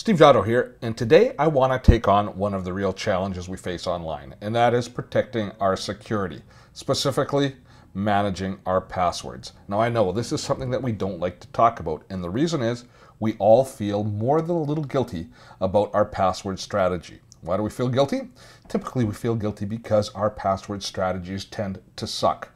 Steve Giotto here, and today I want to take on one of the real challenges we face online, and that is protecting our security, specifically managing our passwords. Now I know this is something that we don't like to talk about, and the reason is we all feel more than a little guilty about our password strategy. Why do we feel guilty? Typically we feel guilty because our password strategies tend to suck.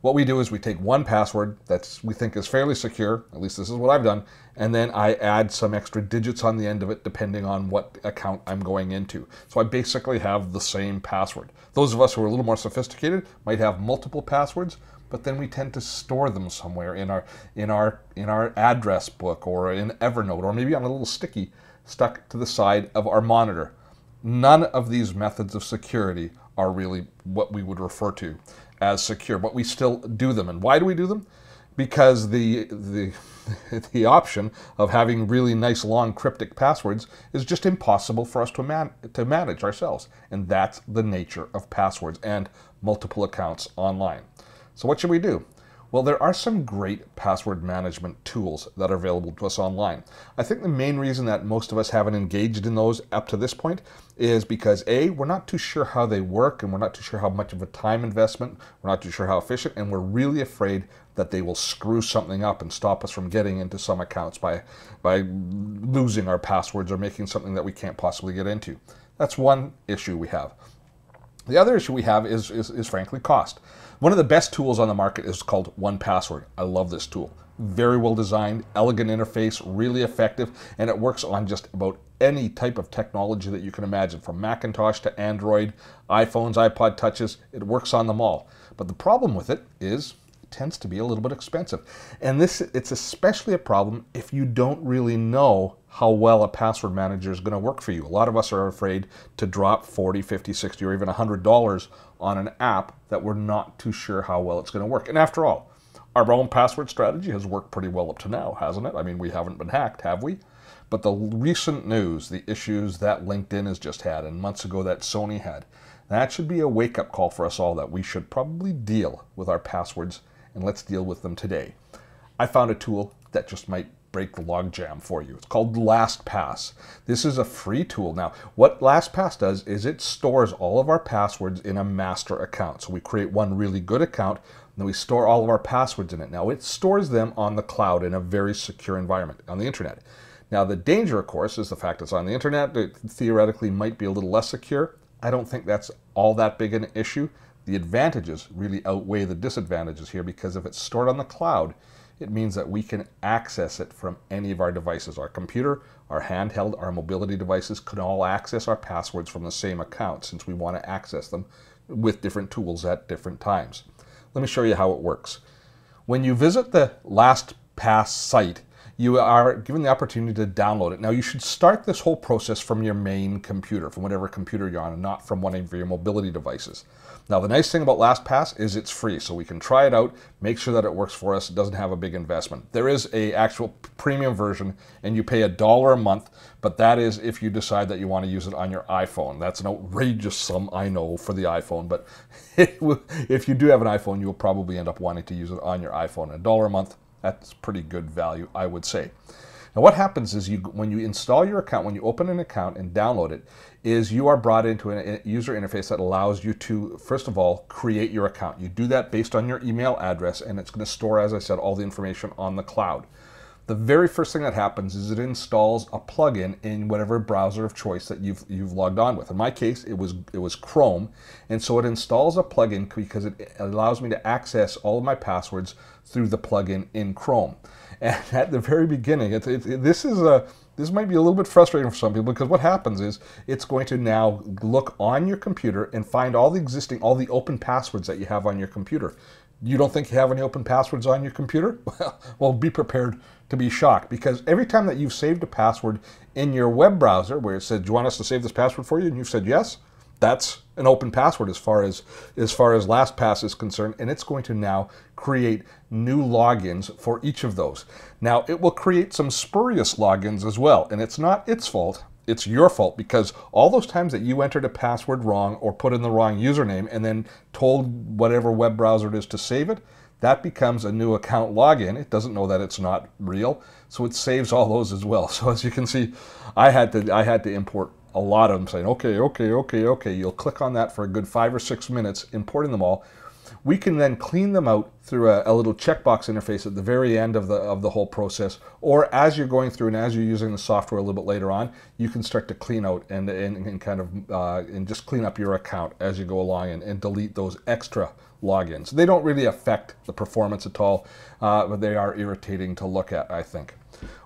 What we do is we take one password that we think is fairly secure, at least this is what I've done, and then I add some extra digits on the end of it depending on what account I'm going into. So I basically have the same password. Those of us who are a little more sophisticated might have multiple passwords, but then we tend to store them somewhere in our address book or in Evernote or maybe on a little sticky stuck to the side of our monitor. None of these methods of security are really what we would refer to as secure, but we still do them. And why do we do them? Because the option of having really nice long cryptic passwords is just impossible for us to manage ourselves. And that's the nature of passwords and multiple accounts online. So what should we do? Well, there are some great password management tools that are available to us online. I think the main reason that most of us haven't engaged in those up to this point is because A, we're not too sure how they work, and we're not too sure how much of a time investment, we're not too sure how efficient, and we're really afraid that they will screw something up and stop us from getting into some accounts by losing our passwords or making something that we can't possibly get into. That's one issue we have. The other issue we have is frankly cost. One of the best tools on the market is called 1Password. I love this tool. Very well designed, elegant interface, really effective, and it works on just about any type of technology that you can imagine, from Macintosh to Android, iPhones, iPod Touches. It works on them all. But the problem with it is it tends to be a little bit expensive. And it's especially a problem if you don't really know how well a password manager is going to work for you. A lot of us are afraid to drop $40, $50, $60, or even $100 on an app that we're not too sure how well it's going to work. And after all, our own password strategy has worked pretty well up to now, hasn't it? I mean, we haven't been hacked, have we? But the recent news, the issues that LinkedIn has just had, and months ago that Sony had, that should be a wake-up call for us all that we should probably deal with our passwords, and let's deal with them today. I found a tool that just might break the logjam for you. It's called LastPass. This is a free tool. Now, what LastPass does is it stores all of our passwords in a master account. So we create one really good account, and then we store all of our passwords in it. Now, it stores them on the cloud in a very secure environment on the internet. Now, the danger, of course, is the fact it's on the internet. It theoretically might be a little less secure. I don't think that's all that big an issue. The advantages really outweigh the disadvantages here, because if it's stored on the cloud, it means that we can access it from any of our devices. Our computer, our handheld, our mobility devices can all access our passwords from the same account, since we want to access them with different tools at different times. Let me show you how it works. When you visit the LastPass site, you are given the opportunity to download it. Now, you should start this whole process from your main computer, from whatever computer you're on, and not from one of your mobility devices. Now, the nice thing about LastPass is it's free, so we can try it out, make sure that it works for us. It doesn't have a big investment. There is an actual premium version, and you pay $1 a month, but that is if you decide that you want to use it on your iPhone. That's an outrageous sum, I know, for the iPhone, but if you do have an iPhone, you will probably end up wanting to use it on your iPhone. $1 a month, that's pretty good value, I would say. Now, what happens is when you install your account, when you open an account and download it, is you are brought into a user interface that allows you to, first of all, create your account. You do that based on your email address, and it's going to store, as I said, all the information on the cloud. The very first thing that happens is it installs a plugin in whatever browser of choice that you've logged on with. In my case, it was Chrome, and so it installs a plugin because it allows me to access all of my passwords through the plugin in Chrome. And at the very beginning, this might be a little bit frustrating for some people, because what happens is it's going to now look on your computer and find all the open passwords that you have on your computer. You don't think you have any open passwords on your computer? Well, be prepared to be shocked, because every time that you've saved a password in your web browser where it said, do you want us to save this password for you? And you've said yes, that's an open password as far as LastPass is concerned, and it's going to now create new logins for each of those. Now, it will create some spurious logins as well, and it's not its fault. It's your fault, because all those times that you entered a password wrong or put in the wrong username and then told whatever web browser it is to save it, that becomes a new account login. It doesn't know that it's not real, so it saves all those as well. So as you can see, I had to import a lot of them, saying, okay. You'll click on that for a good 5 or 6 minutes, importing them all. We can then clean them out through a little checkbox interface at the very end of the whole process, or as you're going through and as you're using the software a little bit later on, you can start to clean out and kind of and just clean up your account as you go along and delete those extra logins. They don't really affect the performance at all, but they are irritating to look at, I think.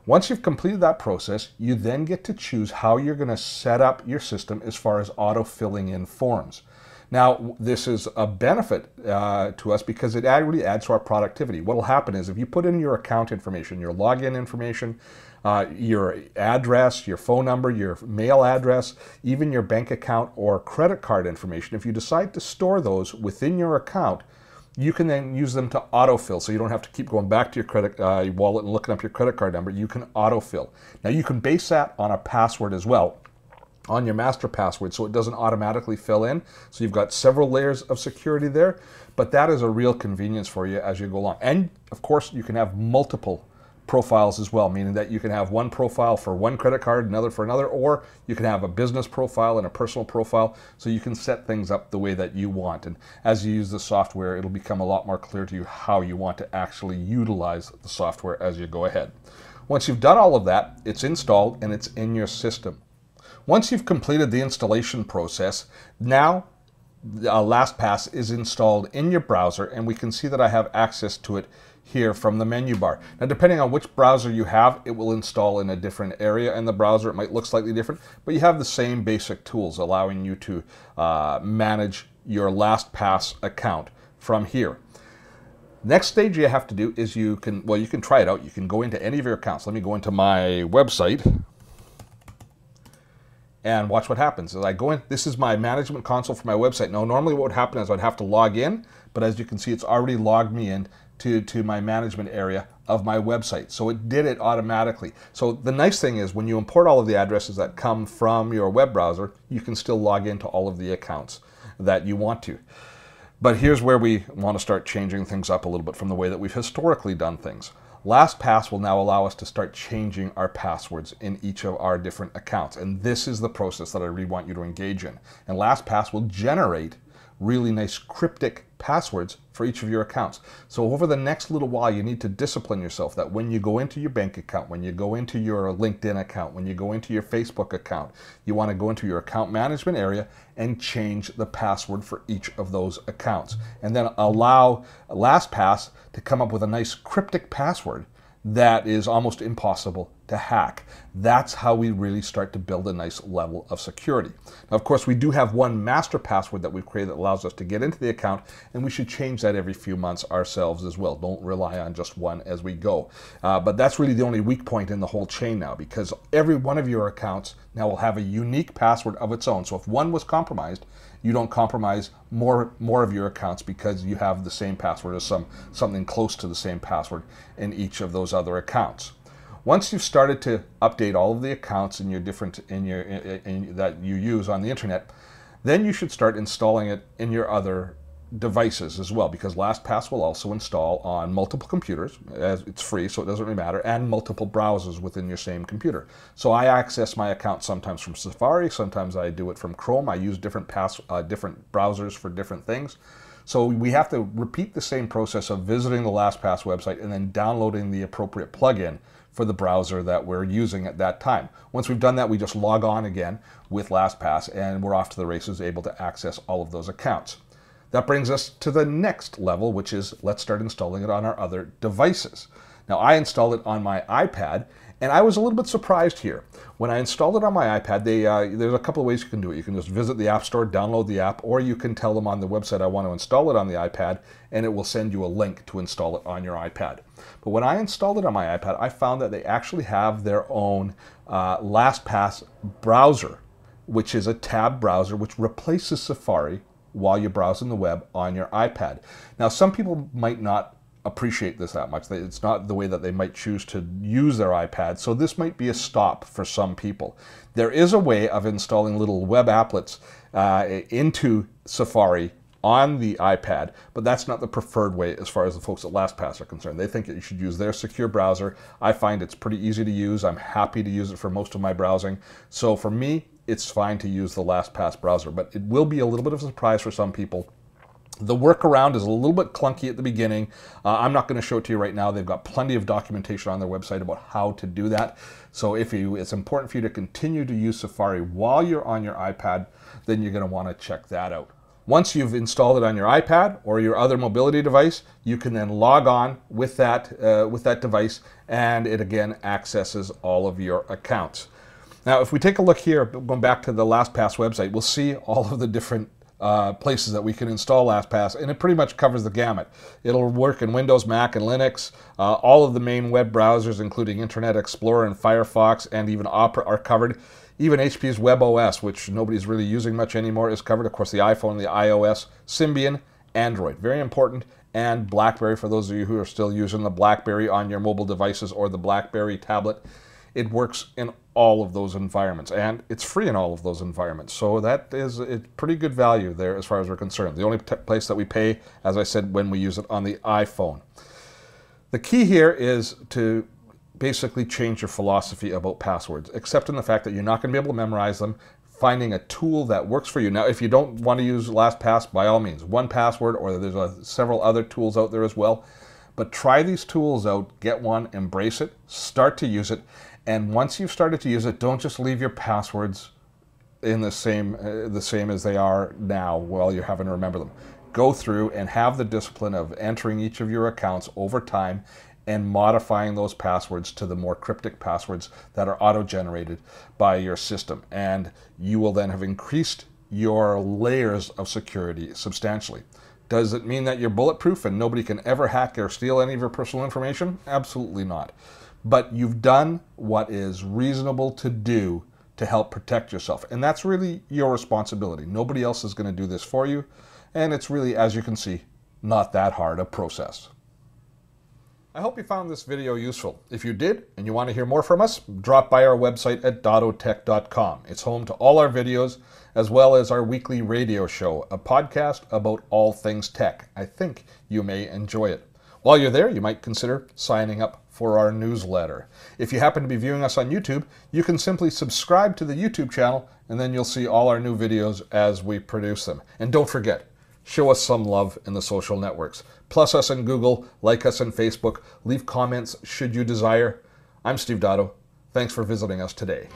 Once you've completed that process, you then get to choose how you're going to set up your system as far as auto-filling in forms. Now, this is a benefit to us because it really adds to our productivity. What will happen is if you put in your account information, your login information, your address, your phone number, your mail address, even your bank account or credit card information, if you decide to store those within your account, you can then use them to autofill. So you don't have to keep going back to your credit wallet and looking up your credit card number. You can autofill. Now, you can base that on a password as well, on your master password, so it doesn't automatically fill in. So you've got several layers of security there, but that is a real convenience for you as you go along. And of course, you can have multiple profiles as well, meaning that you can have one profile for one credit card, another for another, or you can have a business profile and a personal profile, so you can set things up the way that you want. And as you use the software, it'll become a lot more clear to you how you want to actually utilize the software as you go ahead. Once you've done all of that, it's installed and it's in your system. Once you've completed the installation process, now LastPass is installed in your browser, and we can see that I have access to it here from the menu bar. Now, depending on which browser you have, it will install in a different area in the browser. It might look slightly different, but you have the same basic tools allowing you to manage your LastPass account from here. Next stage you have to do is you can try it out. You can go into any of your accounts. Let me go into my website and watch what happens. As I go in, this is my management console for my website. Now, normally what would happen is I'd have to log in, but as you can see, it's already logged me in to my management area of my website. So it did it automatically. So the nice thing is when you import all of the addresses that come from your web browser, you can still log into all of the accounts that you want to. But here's where we want to start changing things up a little bit from the way that we've historically done things. LastPass will now allow us to start changing our passwords in each of our different accounts. And this is the process that I really want you to engage in. And LastPass will generate really nice cryptic passwords for each of your accounts. So over the next little while, you need to discipline yourself that when you go into your bank account, when you go into your LinkedIn account, when you go into your Facebook account, you want to go into your account management area and change the password for each of those accounts. And then allow LastPass to come up with a nice cryptic password that is almost impossible to hack. That's how we really start to build a nice level of security. Now, of course, we do have one master password that we've created that allows us to get into the account, and we should change that every few months ourselves as well. Don't rely on just one as we go. But that's really the only weak point in the whole chain now, because every one of your accounts now will have a unique password of its own. So if one was compromised, you don't compromise more of your accounts because you have the same password as something close to the same password in each of those other accounts. Once you've started to update all of the accounts in your that you use on the internet, then you should start installing it in your other devices as well, because LastPass will also install on multiple computers, as it's free, so it doesn't really matter, and multiple browsers within your same computer. So I access my account sometimes from Safari, sometimes I do it from Chrome. I use different browsers for different things. So we have to repeat the same process of visiting the LastPass website and then downloading the appropriate plugin for the browser that we're using at that time. Once we've done that, we just log on again with LastPass and we're off to the races, able to access all of those accounts. That brings us to the next level, which is let's start installing it on our other devices. Now, I installed it on my iPad, and I was a little bit surprised here. When I installed it on my iPad, there's a couple of ways you can do it. You can just visit the App Store, download the app, or you can tell them on the website I want to install it on the iPad, and it will send you a link to install it on your iPad. But when I installed it on my iPad, I found that they actually have their own LastPass browser, which is a tab browser which replaces Safari while you're browsing the web on your iPad. Now, some people might not appreciate this that much. It's not the way that they might choose to use their iPad, so this might be a stop for some people. There is a way of installing little web applets into Safari on the iPad, but that's not the preferred way as far as the folks at LastPass are concerned. They think that you should use their secure browser. I find it's pretty easy to use. I'm happy to use it for most of my browsing. So for me, it's fine to use the LastPass browser, but it will be a little bit of a surprise for some people. The workaround is a little bit clunky at the beginning. I'm not going to show it to you right now. They've got plenty of documentation on their website about how to do that. So it's important for you to continue to use Safari while you're on your iPad, then you're going to want to check that out. Once you've installed it on your iPad or your other mobility device, you can then log on with that device, and it again accesses all of your accounts. Now, if we take a look here, going back to the LastPass website, we'll see all of the different places that we can install LastPass, and it pretty much covers the gamut. It'll work in Windows, Mac, and Linux. All of the main web browsers, including Internet Explorer and Firefox, and even Opera are covered. Even HP's WebOS, which nobody's really using much anymore, is covered. Of course, the iPhone, the iOS, Symbian, Android, very important, and BlackBerry for those of you who are still using the BlackBerry on your mobile devices or the BlackBerry tablet. It works in all of those environments, and it's free in all of those environments. So that is a pretty good value there as far as we're concerned. The only place that we pay, as I said, when we use it on the iPhone. The key here is to basically change your philosophy about passwords, accepting the fact that you're not going to be able to memorize them, finding a tool that works for you. Now, if you don't want to use LastPass, by all means, 1Password, or there's several other tools out there as well. But try these tools out, get one, embrace it, start to use it, and once you've started to use it, don't just leave your passwords in the same as they are now while you're having to remember them. Go through and have the discipline of entering each of your accounts over time and modifying those passwords to the more cryptic passwords that are auto-generated by your system. And you will then have increased your layers of security substantially. Does it mean that you're bulletproof and nobody can ever hack or steal any of your personal information? Absolutely not. But you've done what is reasonable to do to help protect yourself. And that's really your responsibility. Nobody else is going to do this for you. And it's really, as you can see, not that hard a process. I hope you found this video useful. If you did and you want to hear more from us, drop by our website at dottotech.com. It's home to all our videos as well as our weekly radio show, a podcast about all things tech. I think you may enjoy it. While you're there, you might consider signing up for our newsletter. If you happen to be viewing us on YouTube, you can simply subscribe to the YouTube channel and then you'll see all our new videos as we produce them. And don't forget, show us some love in the social networks. Plus us on Google, like us on Facebook, leave comments should you desire. I'm Steve Dotto. Thanks for visiting us today.